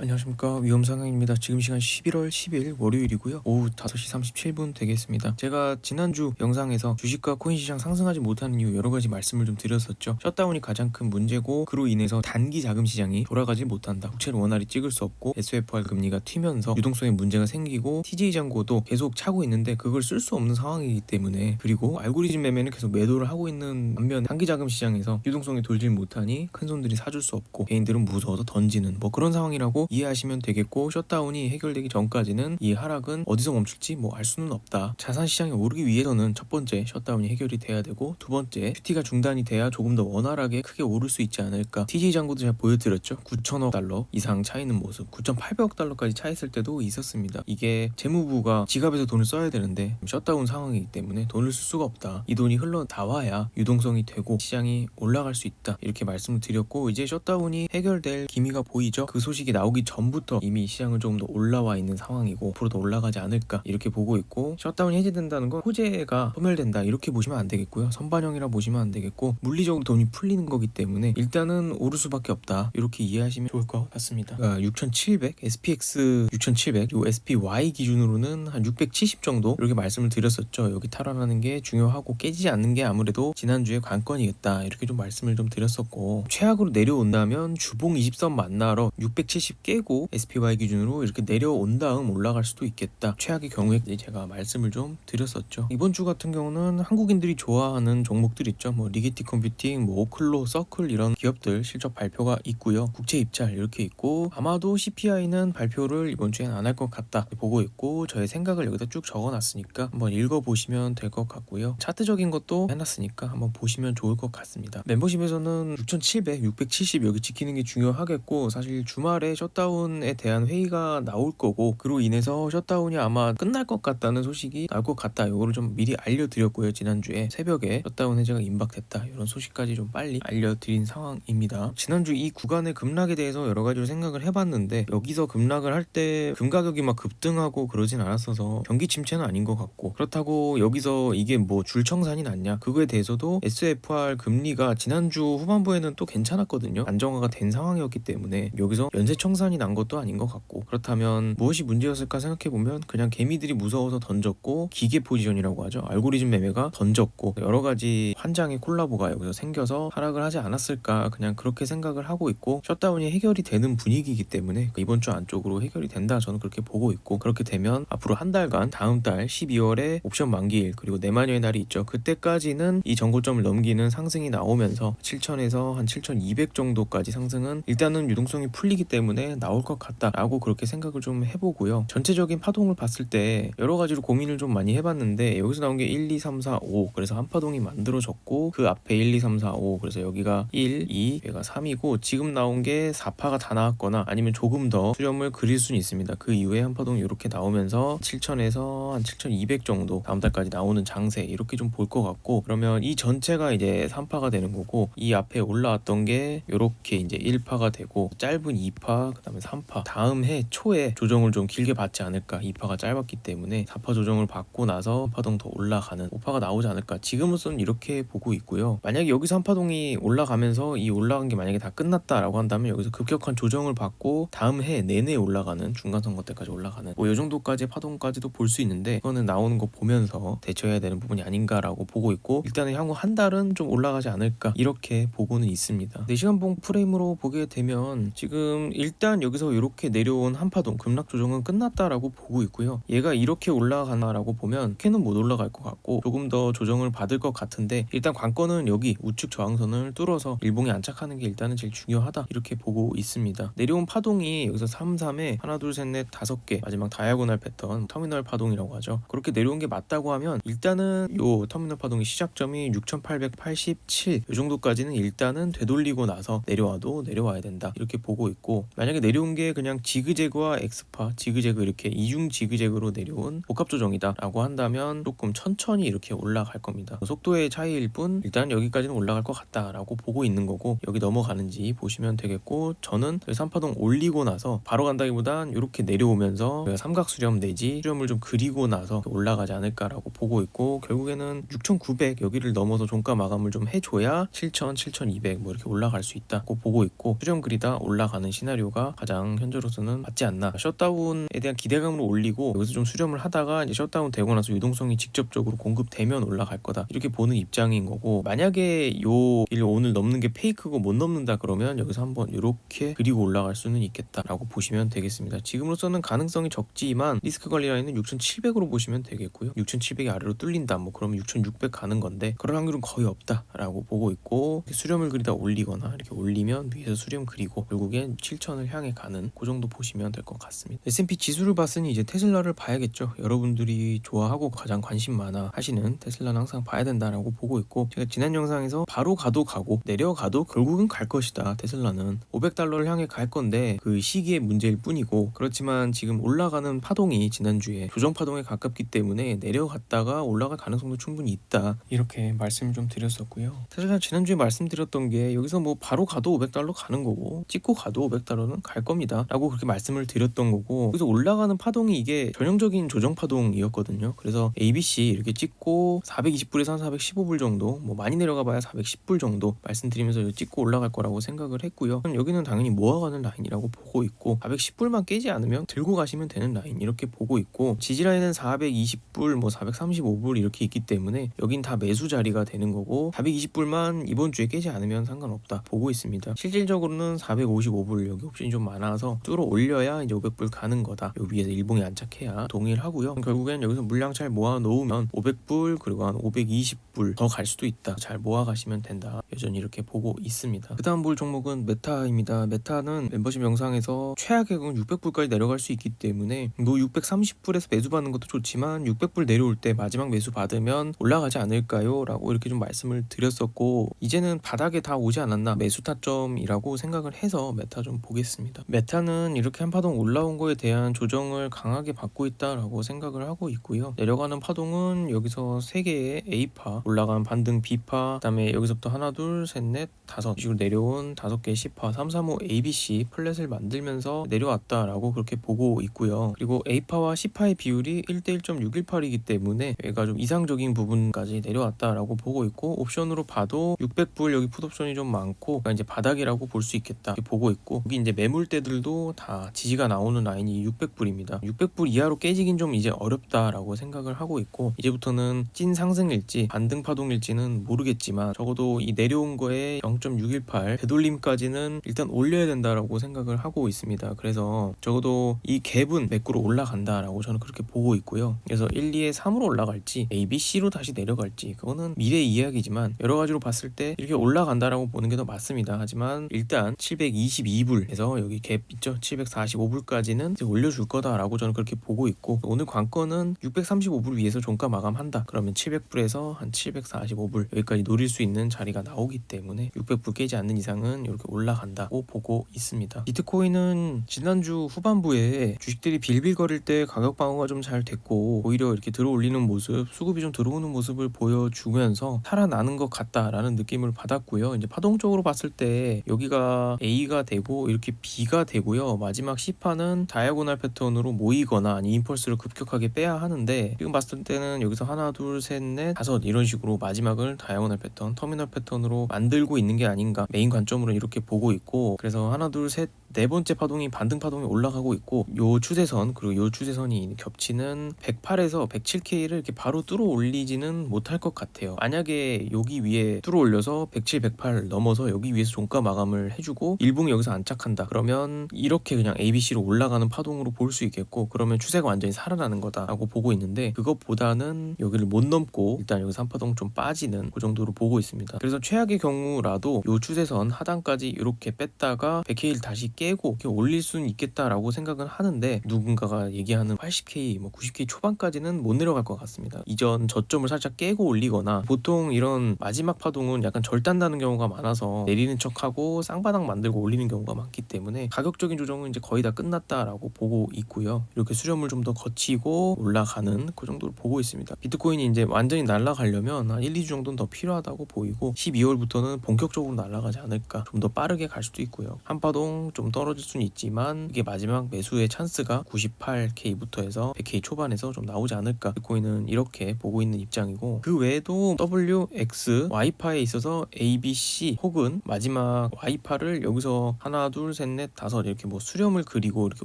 안녕하십니까, 위험상황입니다. 지금 시간 11월 10일 월요일이고요. 오후 5시 37분 되겠습니다. 제가 지난주 영상에서 주식과 코인 시장 상승하지 못하는 이유 여러가지 말씀을 좀 드렸었죠. 셧다운이 가장 큰 문제고, 그로 인해서 단기 자금 시장이 돌아가지 못한다. 국채를 원활히 찍을 수 없고 SFR 금리가 튀면서 유동성에 문제가 생기고 TJ 잔고도 계속 차고 있는데 그걸 쓸 수 없는 상황이기 때문에, 그리고 알고리즘 매매는 계속 매도를 하고 있는 반면 단기 자금 시장에서 유동성이 돌질 못하니 큰 손들이 사줄 수 없고 개인들은 무서워서 던지는 그런 상황이라고 이해하시면 되겠고, 셧다운이 해결되기 전까지는 이 하락은 어디서 멈출지 알 수는 없다. 자산 시장이 오르기 위해서는 첫 번째 셧다운이 해결이 돼야 되고, 두 번째 QT가 중단이 돼야 조금 더 원활하게 크게 오를 수 있지 않을까. TJ 잔고도 제가 보여드렸죠. 9천억 달러 이상 차 있는 모습, 9,800억 달러까지 차 있을 때도 있었습니다. 이게 재무부가 지갑에서 돈을 써야 되는데 셧다운 상황이기 때문에 돈을 쓸 수가 없다. 이 돈이 흘러 나와야 유동성이 되고 시장이 올라갈 수 있다, 이렇게 말씀을 드렸고, 이제 셧다운이 해결될 기미가 보이죠. 그 소식이 나오기 전부터 이미 시장은 조금 더 올라와 있는 상황이고 앞으로 더 올라가지 않을까, 이렇게 보고 있고, 셧다운이 해제된다는 건 호재가 소멸된다, 이렇게 보시면 안 되겠고요. 선반영이라 보시면 안 되겠고, 물리적으로 돈이 풀리는 거기 때문에 일단은 오를 수밖에 없다, 이렇게 이해하시면 좋을 것 같습니다. 6700 SPX 6700, 요 SPY 기준으로는 한 670 정도 이렇게 말씀을 드렸었죠. 여기 탈환하는 게 중요하고 깨지지 않는 게 아무래도 지난주에 관건이겠다, 이렇게 좀 말씀을 좀 드렸었고, 최악으로 내려온다면 주봉 20선 만나러 670 깨고 SPY 기준으로 이렇게 내려온 다음 올라갈 수도 있겠다, 최악의 경우에 제가 말씀을 좀 드렸었죠. 이번 주 같은 경우는 한국인들이 좋아하는 종목들 있죠. 리게티 컴퓨팅, 오클로, 서클, 이런 기업들 실적 발표가 있고요. 국채 입찰 이렇게 있고, 아마도 CPI는 발표를 이번 주엔 안 할 것 같다 보고 있고, 저의 생각을 여기다 쭉 적어놨으니까 한번 읽어보시면 될 것 같고요. 차트적인 것도 해놨으니까 한번 보시면 좋을 것 같습니다. 멤버십에서는 6,700, 670 여기 지키는 게 중요하겠고, 사실 주말에 셧다운에 대한 회의가 나올 거고, 그로 인해서 셧다운이 아마 끝날 것 같다는 소식이 나올 것 같다, 이거를 좀 미리 알려드렸고요. 지난주에 새벽에 셧다운 해제가 임박됐다, 이런 소식까지 좀 빨리 알려드린 상황입니다. 지난주 이 구간의 급락에 대해서 여러 가지로 생각을 해봤는데, 여기서 급락을 할 때 금 가격이 막 급등하고 그러진 않았어서 경기 침체는 아닌 것 같고, 그렇다고 여기서 이게 줄청산이 났냐, 그거에 대해서도 SFR 금리가 지난주 후반부에는 또 괜찮았거든요. 안정화가 된 상황이었기 때문에 여기서 연쇄 청산이 난 것도 아닌 것 같고, 그렇다면 무엇이 문제였을까 생각해보면 그냥 개미들이 무서워서 던졌고, 기계 포지션이라고 하죠. 알고리즘 매매가 던졌고, 여러 가지 환장의 콜라보가 여기서 생겨서 하락을 하지 않았을까, 그냥 그렇게 생각을 하고 있고, 셧다운이 해결이 되는 분위기이기 때문에 이번 주 안쪽으로 해결이 된다, 저는 그렇게 보고 있고, 그렇게 되면 앞으로 한 달간 다음 달 12월에 옵션 만기일 그리고 내만여의 날이 있죠. 그때까지는 이 전고점을 넘기는 상승이 나오면서 7,000에서 한 7,200 정도까지 상승은 일단은 유동성이 풀리기 때문에 나올 것 같다라고 그렇게 생각을 좀 해보고요. 전체적인 파동을 봤을 때 여러 가지로 고민을 좀 많이 해봤는데, 여기서 나온 게 1, 2, 3, 4, 5, 그래서 한 파동이 만들어졌고, 그 앞에 1, 2, 3, 4, 5, 그래서 여기가 1, 2, 얘가 3이고, 지금 나온 게 4파가 다 나왔거나 아니면 조금 더 수렴을 그릴 수는 있습니다. 그 이후에 한 파동이 이렇게 나오면서 7,000에서 한 7,200 정도 다음 달까지 나오는 장세, 이렇게 좀 볼 것 같고, 그러면 이 전체가 이제 3파가 되는 거고, 이 앞에 올라왔던 게 이렇게 이제 1파가 되고, 짧은 2파, 그 다음에 3파, 다음 해 초에 조정을 좀 길게 받지 않을까. 2파가 짧았기 때문에 4파 조정을 받고 나서 한 파동 더 올라가는 5파가 나오지 않을까, 지금으로서는 이렇게 보고 있고요. 만약에 여기서 한 파동이 올라가면서 이 올라간 게 만약에 다 끝났다라고 한다면, 여기서 급격한 조정을 받고 다음 해 내내 올라가는, 중간선거 때까지 올라가는 이 정도까지 파동까지도 볼 수 있는데, 그거는 나오는 거 보면서 대처해야 되는 부분이 아닌가라고 보고 있고, 일단은 향후 한 달은 좀 올라가지 않을까, 이렇게 보고는 있습니다. 4시간봉 프레임으로 보게 되면 지금 일단 여기서 이렇게 내려온 한 파동 급락 조정은 끝났다라고 보고 있고요. 얘가 이렇게 올라가나라고 보면 걔는 못 올라갈 것 같고, 조금 더 조정을 받을 것 같은데, 일단 관건은 여기 우측 저항선을 뚫어서 일봉에 안착하는 게 일단은 제일 중요하다, 이렇게 보고 있습니다. 내려온 파동이 여기서 3, 3에 하나, 둘, 셋, 넷, 5개, 마지막 다이아고널 패턴, 터미널 파동이라고 하죠. 그렇게 내려온 게 맞다고 하면 일단은 요 터미널 파동의 시작점이 6,887, 이 정도까지는 일단은 되돌리고 나서 내려와도 내려와야 된다, 이렇게 보고 있고, 만약에 내려온 게 그냥 지그재그와 엑스파, 지그재그 이렇게 이중 지그재그로 내려온 복합 조정이다 라고 한다면 조금 천천히 이렇게 올라갈 겁니다. 속도의 차이일 뿐 일단 여기까지는 올라갈 것 같다라고 보고 있는 거고, 여기 넘어가는지 보시면 되겠고, 저는 3파동 올리고 나서 바로 간다기보단 이렇게 내려오면서 삼각 수렴 내지 수렴을 좀 그리고 나서 올라가지 않을까라고 보고 있고, 결국에는 6,900 여기를 넘어서 종가 마감을 좀 해줘야 7,000, 7,200 이렇게 올라갈 수 있다고 보고 있고, 수렴 그리다 올라가는 시나리오가 자체가 가장 현재로서는 맞지 않나. 셔다운에 대한 기대감을 올리고 여기서 좀 수렴을 하다가 이제 셔다운 되고 나서 유동성이 직접적으로 공급되면 올라갈 거다, 이렇게 보는 입장인 거고, 만약에 요 일 오늘 넘는 게 페이크고 못 넘는다 그러면 여기서 한번 이렇게 그리고 올라갈 수는 있겠다라고 보시면 되겠습니다. 지금으로서는 가능성이 적지만 리스크 관리 라인은 6,700으로 보시면 되겠고요. 6,700이 아래로 뚫린다 뭐 그러면 6,600 가는 건데, 그럴 확률은 거의 없다라고 보고 있고, 수렴을 그리다 올리거나 이렇게 올리면 위에서 수렴 그리고 결국엔 7,000을 향해 가는 그 정도 보시면 될 것 같습니다. S&P 지수를 봤으니 이제 테슬라를 봐야겠죠. 여러분들이 좋아하고 가장 관심 많아 하시는 테슬라는 항상 봐야 된다라고 보고 있고, 제가 지난 영상에서 바로 가도 가고 내려가도 결국은 갈 것이다, 테슬라는 $500를 향해 갈 건데 그 시기의 문제일 뿐이고, 그렇지만 지금 올라가는 파동이 지난주에 조정 파동에 가깝기 때문에 내려갔다가 올라갈 가능성도 충분히 있다, 이렇게 말씀을 좀 드렸었고요. 사실 지난주에 말씀드렸던 게 여기서 뭐 바로 가도 $500 가는 거고 찍고 가도 $500는 갈 겁니다 라고 그렇게 말씀을 드렸던 거고, 그래서 올라가는 파동이 이게 전형적인 조정 파동이었거든요. 그래서 ABC 이렇게 찍고 420불에서 한 415불 정도, 뭐 많이 내려가 봐야 410불 정도 말씀드리면서 찍고 올라갈 거라고 생각을 했고요. 여기는 당연히 모아가는 라인이라고 보고 있고, 410불만 깨지 않으면 들고 가시면 되는 라인 이렇게 보고 있고, 지지 라인은 420불 뭐 435불 이렇게 있기 때문에 여긴 다 매수 자리가 되는 거고, 420불만 이번 주에 깨지 않으면 상관없다 보고 있습니다. 실질적으로는 455불 여기 옵션이 좀 많아서 뚫어 올려야 이제 500불 가는 거다, 요 위에서 일봉이 안착해야 동의를 하고요. 결국엔 여기서 물량 잘 모아 놓으면 500불 그리고 한 520불 더 갈 수도 있다, 잘 모아 가시면 된다, 여전히 이렇게 보고 있습니다. 그 다음 볼 종목은 메타입니다. 메타는 멤버십 영상에서 최악액은 600불까지 내려갈 수 있기 때문에 뭐 630불에서 매수 받는 것도 좋지만 600불 내려올 때 마지막 매수 받으면 올라가지 않을까요? 라고 이렇게 좀 말씀을 드렸었고, 이제는 바닥에 다 오지 않았나, 매수 타점이라고 생각을 해서 메타 좀 보겠습니다. 메타는 이렇게 한 파동 올라온 거에 대한 조정을 강하게 받고 있다라고 생각을 하고 있고요. 내려가는 파동은 여기서 3개의 A파, 올라간 반등 B파, 그 다음에 여기서부터 하나 둘 셋 넷 다섯 식으로 내려온 5개의 C파 3, 3, 5 ABC 플랫을 만들면서 내려왔다라고 그렇게 보고 있고요. 그리고 A파와 C파의 비율이 1대 1.618이기 때문에 얘가 좀 이상적인 부분까지 내려왔다라고 보고 있고, 옵션으로 봐도 600불 여기 풋옵션이 좀 많고, 그러니까 이제 바닥이라고 볼 수 있겠다 이렇게 보고 있고, 여기 이제 매물대들도 다 지지가 나오는 라인이 600불입니다. 600불 이하로 깨지긴 좀 이제 어렵다라고 생각을 하고 있고, 이제부터는 찐 상승일지 반등 파동일지는 모르겠지만 적어도 이 내려온 거에 0.618 되돌림까지는 일단 올려야 된다라고 생각을 하고 있습니다. 그래서 적어도 이 갭은 매꾸로 올라간다라고 저는 그렇게 보고 있고요. 그래서 1, 2에 3으로 올라갈지 A, B, C로 다시 내려갈지 그거는 미래 이야기지만 여러 가지로 봤을 때 이렇게 올라간다라고 보는 게 더 맞습니다. 하지만 일단 722불에서 여기 갭 있죠, 745불까지는 이제 올려줄 거다라고 저는 그렇게 보고 있고, 오늘 관건은 635불 위에서 종가 마감한다 그러면 700불에서 한 745불 여기까지 노릴 수 있는 자리가 나오기 때문에 600불 깨지 않는 이상은 이렇게 올라간다고 보고 있습니다. 비트코인은 지난주 후반부에 주식들이 빌빌거릴 때 가격 방어가 좀 잘 됐고, 오히려 이렇게 들어올리는 모습, 수급이 좀 들어오는 모습을 보여주면서 살아나는 것 같다라는 느낌을 받았고요. 이제 파동적으로 봤을 때 여기가 A가 되고 이렇게 B가 되고요. 마지막 C파는 다이아고날 패턴으로 모이거나 아니 임펄스를 급격하게 빼야 하는데, 지금 봤을 때는 여기서 하나 둘 셋 넷 다섯 이런 식으로 마지막을 다이아고날 패턴, 터미널 패턴으로 만들고 있는 게 아닌가, 메인 관점으로 이렇게 보고 있고, 그래서 하나 둘 셋 네 번째 파동이 반등 파동이 올라가고 있고, 요 추세선 그리고 요 추세선이 겹치는 108에서 107K를 이렇게 바로 뚫어 올리지는 못할 것 같아요. 만약에 여기 위에 뚫어 올려서 107, 108 넘어서 여기 위에서 종가 마감을 해주고 일봉이 여기서 안착한다 그러면 이렇게 그냥 ABC로 올라가는 파동으로 볼 수 있겠고, 그러면 추세가 완전히 살아나는 거다라고 보고 있는데, 그것보다는 여기를 못 넘고 일단 여기서 한 파동 좀 빠지는 그 정도로 보고 있습니다. 그래서 최악의 경우라도 요 추세선 하단까지 이렇게 뺐다가 100K를 다시 깨고 이렇게 올릴 수는 있겠다라고 생각은 하는데, 누군가가 얘기하는 80K, 뭐 90K 초반까지는 못 내려갈 것 같습니다. 이전 저점을 살짝 깨고 올리거나, 보통 이런 마지막 파동은 약간 절단나는 경우가 많아서 내리는 척하고 쌍바닥 만들고 올리는 경우가 많기 때문에 가격적인 조정은 이제 거의 다 끝났다라고 보고 있고요. 이렇게 수렴을 좀 더 거치고 올라가는 그 정도로 보고 있습니다. 비트코인이 이제 완전히 날아가려면 한 1, 2주 정도는 더 필요하다고 보이고, 12월부터는 본격적으로 날아가지 않을까, 좀 더 빠르게 갈 수도 있고요. 한 파동 좀 좀 떨어질 수는 있지만 이게 마지막 매수의 찬스가 98K부터 해서 100K 초반에서 좀 나오지 않을까, 비트코인은 이렇게 보고 있는 입장이고, 그 외에도 W, X, Y파에 있어서 A, B, C 혹은 마지막 Y파를 여기서 하나 둘 셋 넷 다섯 이렇게 뭐 수렴을 그리고 이렇게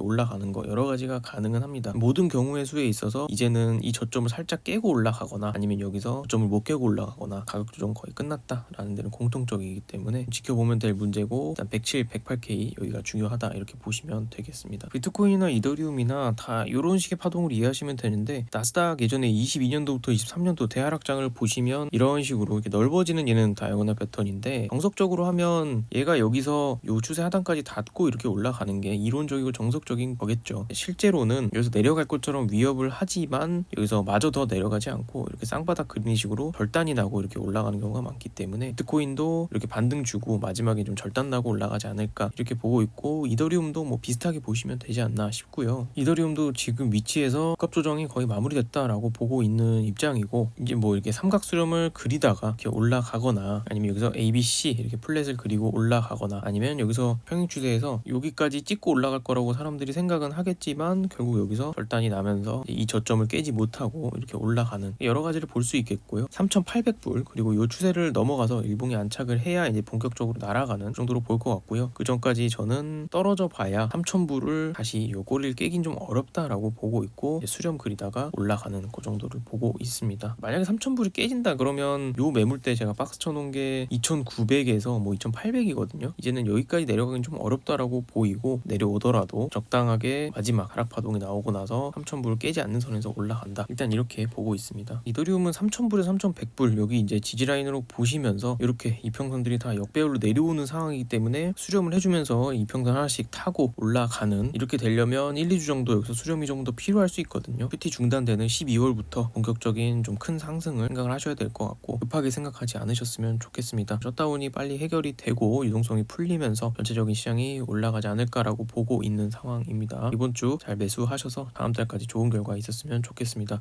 올라가는 거 여러 가지가 가능은 합니다. 모든 경우의 수에 있어서 이제는 이 저점을 살짝 깨고 올라가거나 아니면 여기서 저점을 못 깨고 올라가거나 가격 조정 거의 끝났다라는 데는 공통적이기 때문에 지켜보면 될 문제고, 일단 107, 108K 여기가 중요하다 이렇게 보시면 되겠습니다. 비트코인이나 이더리움이나 다 이런 식의 파동을 이해하시면 되는데, 나스닥 예전에 22년도부터 23년도 대하락장을 보시면 이런 식으로 이렇게 넓어지는 얘는 다이아고널 패턴인데, 정석적으로 하면 얘가 여기서 요 추세 하단까지 닿고 이렇게 올라가는 게 이론적이고 정석적인 거겠죠. 실제로는 여기서 내려갈 것처럼 위협을 하지만 여기서 마저 더 내려가지 않고 이렇게 쌍바닥 그리는 식으로 절단이 나고 이렇게 올라가는 경우가 많기 때문에 비트코인도 이렇게 반등 주고 마지막에 좀 절단 나고 올라가지 않을까 이렇게 보고 있고, 이더리움도 뭐 비슷하게 보시면 되지 않나 싶고요. 이더리움도 지금 위치에서 값 조정이 거의 마무리됐다라고 보고 있는 입장이고, 이제 뭐 이렇게 삼각 수렴을 그리다가 이렇게 올라가거나 아니면 여기서 A, B, C 이렇게 플랫을 그리고 올라가거나 아니면 여기서 평행 추세에서 여기까지 찍고 올라갈 거라고 사람들이 생각은 하겠지만 결국 여기서 절단이 나면서 이 저점을 깨지 못하고 이렇게 올라가는 여러 가지를 볼 수 있겠고요. 3,800불 그리고 이 추세를 넘어가서 일봉이 안착을 해야 이제 본격적으로 날아가는 정도로 볼 것 같고요. 그 전까지 저는 떨어져 봐야 3,000불을 다시 요 꼬리를 깨긴 좀 어렵다라고 보고 있고, 수렴 그리다가 올라가는 그 정도를 보고 있습니다. 만약에 3,000불이 깨진다 그러면 요 매물대 제가 박스 쳐놓은 게 2,900에서 뭐 2,800이거든요. 이제는 여기까지 내려가긴 좀 어렵다라고 보이고, 내려오더라도 적당하게 마지막 하락 파동이 나오고 나서 3,000불을 깨지 않는 선에서 올라간다, 일단 이렇게 보고 있습니다. 이더리움은 3,000불에서 3,100불 여기 이제 지지라인으로 보시면서 이렇게 이평선들이 다 역배열로 내려오는 상황이기 때문에 수렴을 해주면서 이평선 하나씩 타고 올라가는, 이렇게 되려면 1, 2주 정도 여기서 수렴이 좀 더 필요할 수 있거든요. PT 중단되는 12월부터 본격적인 좀 큰 상승을 생각을 하셔야 될 것 같고, 급하게 생각하지 않으셨으면 좋겠습니다. 셧다운이 빨리 해결이 되고 유동성이 풀리면서 전체적인 시장이 올라가지 않을까라고 보고 있는 상황입니다. 이번 주 잘 매수하셔서 다음 달까지 좋은 결과 있었으면 좋겠습니다.